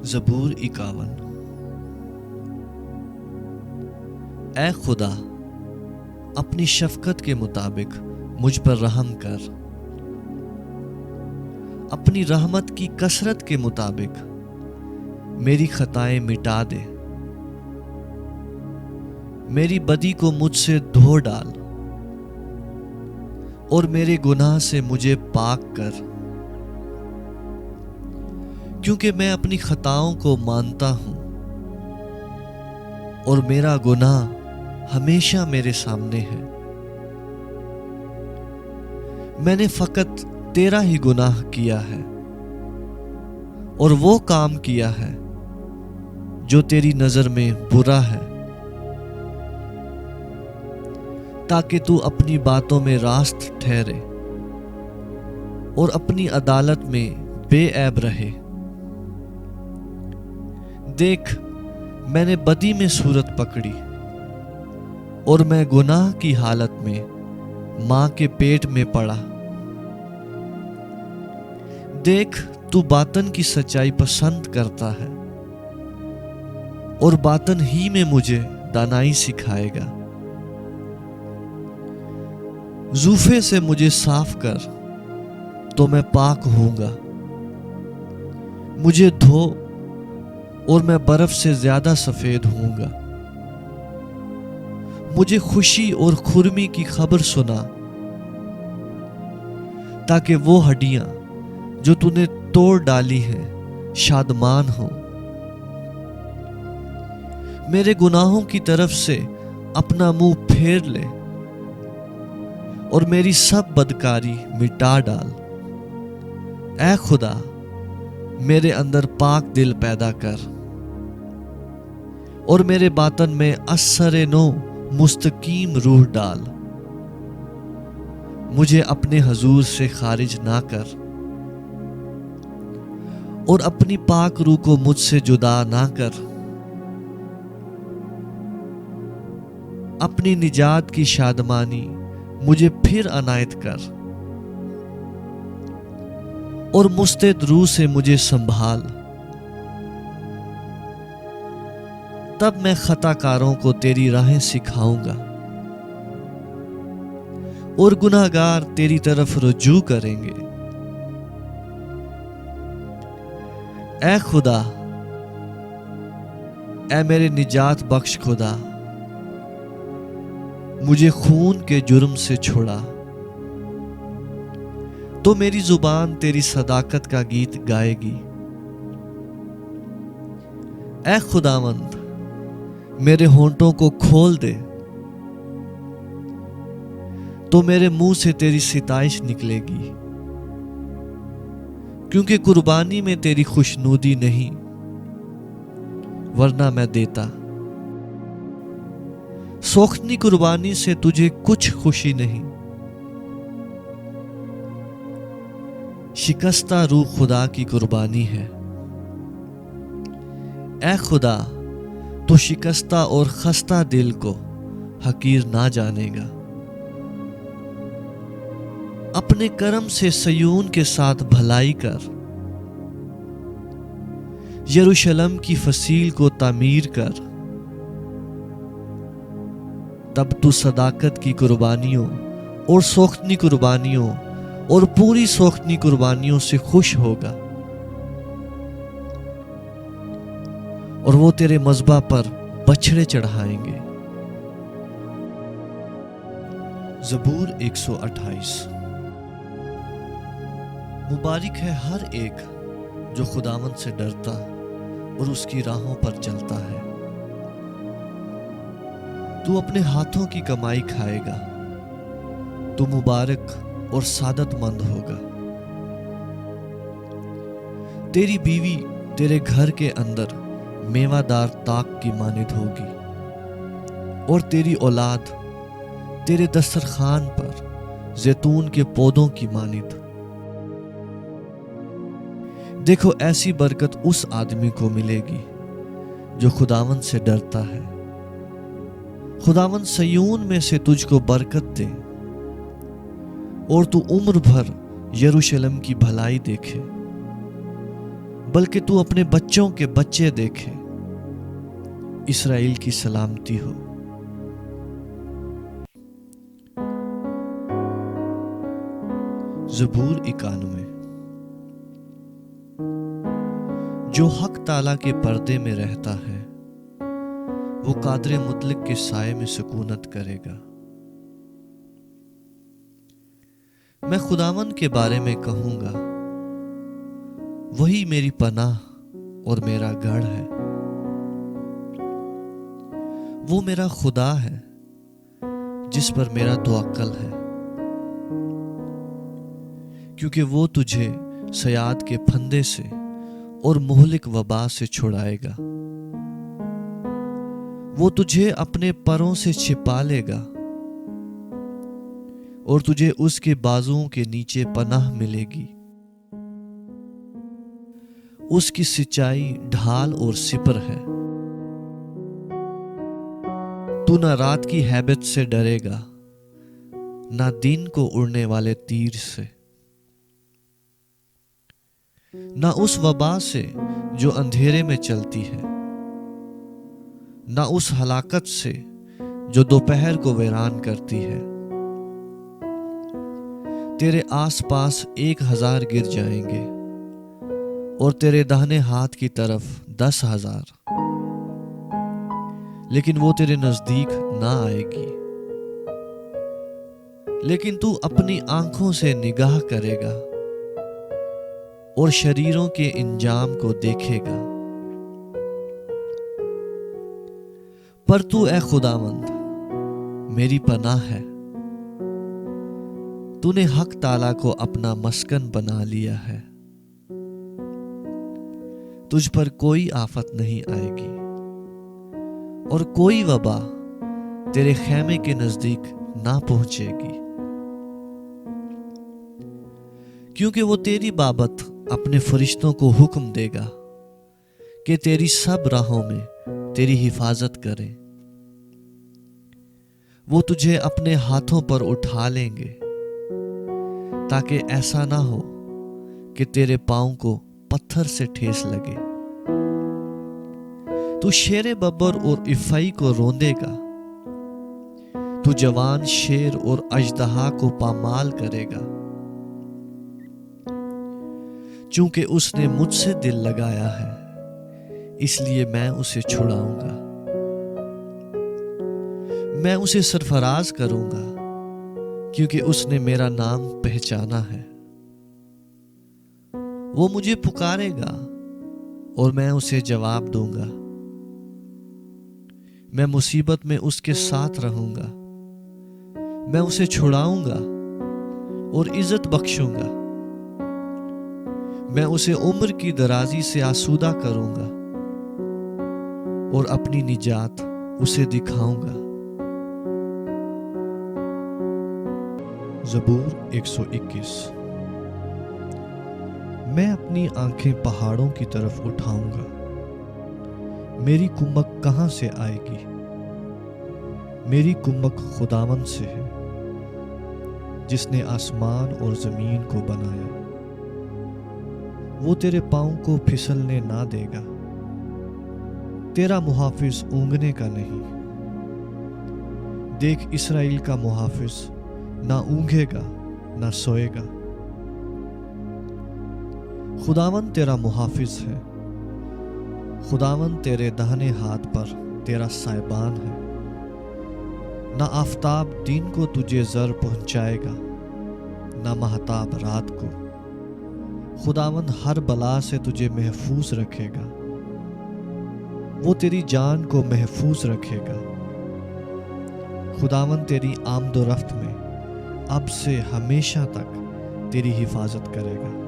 ज़बूर 51। ऐ खुदा, अपनी शफ़क़त के मुताबिक मुझ पर रहम कर। अपनी रहमत की कसरत के मुताबिक मेरी खताएं मिटा दे। मेरी बदी को मुझसे धो डाल और मेरे गुनाह से मुझे पाक कर, क्योंकि मैं अपनी खताओं को मानता हूं और मेरा गुनाह हमेशा मेरे सामने है। मैंने फकत तेरा ही गुनाह किया है और वो काम किया है जो तेरी नजर में बुरा है, ताकि तू अपनी बातों में रास्त ठहरे और अपनी अदालत में बेऐब रहे। देख, मैंने बदी में सूरत पकड़ी और मैं गुनाह की हालत में मां के पेट में पड़ा। देख, तू बातन की सच्चाई पसंद करता है और बातन ही में मुझे दानाई सिखाएगा। जूफे से मुझे साफ कर तो मैं पाक होऊंगा। मुझे धो और मैं बर्फ से ज्यादा सफेद होऊंगा। मुझे खुशी और खुरमी की खबर सुना, ताकि वो हड्डियां जो तूने तोड़ डाली हैं शादमान हो। मेरे गुनाहों की तरफ से अपना मुंह फेर ले और मेरी सब बदकारी मिटा डाल। ऐ खुदा, मेरे अंदर पाक दिल पैदा कर और मेरे बातन में असर नो मुस्तकीम रूह डाल। मुझे अपने हजूर से खारिज ना कर और अपनी पाक रूह को मुझसे जुदा ना कर। अपनी निजात की शादमानी मुझे फिर अनायत कर और मुस्तैद रूह से मुझे संभाल। तब मैं खताकारों को तेरी राहें सिखाऊंगा और गुनाहगार तेरी तरफ रुजू करेंगे। ऐ खुदा, ऐ मेरे निजात बख्श खुदा, मुझे खून के जुर्म से छुड़ा। तो मेरी जुबान तेरी सदाकत का गीत गाएगी। ऐ खुदावंद, मेरे होंठों को खोल दे तो मेरे मुंह से तेरी सिताइश निकलेगी, क्योंकि कुर्बानी में तेरी खुशनूदी नहीं, वरना मैं देता। सोख्तनी कुर्बानी से तुझे कुछ खुशी नहीं। शिकस्ता रूह खुदा की कुर्बानी है। ऐ खुदा, तो शिकस्ता और खस्ता दिल को हकीर ना जानेगा। अपने करम से सयून के साथ भलाई कर, यरूशलेम की फसील को तामीर कर। तब तू सदाकत की कुर्बानियों और सोख्तनी कुर्बानियों और पूरी सोख्तनी कुर्बानियों से खुश होगा, और वो तेरे मज़बा पर बछड़े चढ़ाएंगे। ज़बूर 128। मुबारक है हर एक जो खुदावंद से डरता और उसकी राहों पर चलता है। तू अपने हाथों की कमाई खाएगा, तू मुबारक और सादतमंद होगा। तेरी बीवी तेरे घर के अंदर मेवादार ताक की मानिद होगी और तेरी औलाद तेरे दस्तरखान पर जैतून के पौधों की मानिद। देखो, ऐसी बरकत उस आदमी को मिलेगी जो खुदावंद से डरता है। खुदावंद सयून में से तुझको बरकत दे اور تو عمر بھر یروشلم کی بھلائی دیکھے، بلکہ تو اپنے بچوں کے بچے دیکھے۔ اسرائیل کی سلامتی ہو۔ زبور 91۔ جو حق تعالیٰ کے پردے میں رہتا ہے وہ قادر مطلق کے سائے میں سکونت کرے گا۔ میں خداوند کے بارے میں کہوں گا، وہی میری پناہ اور میرا گڑھ ہے۔ وہ میرا خدا ہے جس پر میرا توکل ہے، کیونکہ وہ تجھے صیاد کے پھندے سے اور مہلک وبا سے چھڑائے گا۔ وہ تجھے اپنے پروں سے چھپا لے گا اور تجھے اس کے بازوؤں کے نیچے پناہ ملے گی۔ اس کی سچائی ڈھال اور سپر ہے۔ تو نہ رات کی ہیبت سے ڈرے گا، نہ دن کو اڑنے والے تیر سے، نہ اس وبا سے جو اندھیرے میں چلتی ہے، نہ اس ہلاکت سے جو دوپہر کو ویران کرتی ہے۔ تیرے آس پاس 1000 گر جائیں گے اور تیرے داہنے ہاتھ کی طرف 10,000، لیکن وہ تیرے نزدیک نہ آئے گی۔ لیکن تو اپنی آنکھوں سے نگاہ کرے گا اور شریروں کے انجام کو دیکھے گا۔ پر تو اے خداوند میری پناہ ہے، تو نے حق تعالیٰ کو اپنا مسکن بنا لیا ہے۔ تجھ پر کوئی آفت نہیں آئے گی اور کوئی وبا تیرے خیمے کے نزدیک نہ پہنچے گی، کیونکہ وہ تیری بابت اپنے فرشتوں کو حکم دے گا کہ تیری سب راہوں میں تیری حفاظت کریں۔ وہ تجھے اپنے ہاتھوں پر اٹھا لیں گے تاکہ ایسا نہ ہو کہ تیرے پاؤں کو پتھر سے ٹھیس لگے۔ تو شیر ببر اور افعی کو روندے گا، تو جوان شیر اور اژدہا کو پامال کرے گا۔ چونکہ اس نے مجھ سے دل لگایا ہے اس لیے میں اسے چھڑاؤں گا۔ میں اسے سرفراز کروں گا کیونکہ اس نے میرا نام پہچانا ہے۔ وہ مجھے پکارے گا اور میں اسے جواب دوں گا۔ میں مصیبت میں اس کے ساتھ رہوں گا، میں اسے چھڑاؤں گا اور عزت بخشوں گا۔ میں اسے عمر کی درازی سے آسودہ کروں گا اور اپنی نجات اسے دکھاؤں گا۔ زبور 121۔ میں اپنی آنکھیں پہاڑوں کی طرف اٹھاؤں گا، میری کمک کہاں سے آئے گی؟ میری کمک خداوند سے ہے جس نے آسمان اور زمین کو بنایا۔ وہ تیرے پاؤں کو پھسلنے نہ دے گا، تیرا محافظ اونگنے کا نہیں۔ دیکھ اسرائیل کا محافظ نہ اونگے گا نہ سوئے گا۔ خداوند تیرا محافظ ہے، خداوند تیرے داہنے ہاتھ پر تیرا سائبان ہے۔ نہ آفتاب دن کو تجھے زر پہنچائے گا، نہ مہتاب رات کو۔ خداوند ہر بلا سے تجھے محفوظ رکھے گا، وہ تیری جان کو محفوظ رکھے گا۔ خداوند تیری آمد و رفت میں اب سے ہمیشہ تک تیری حفاظت کرے گا۔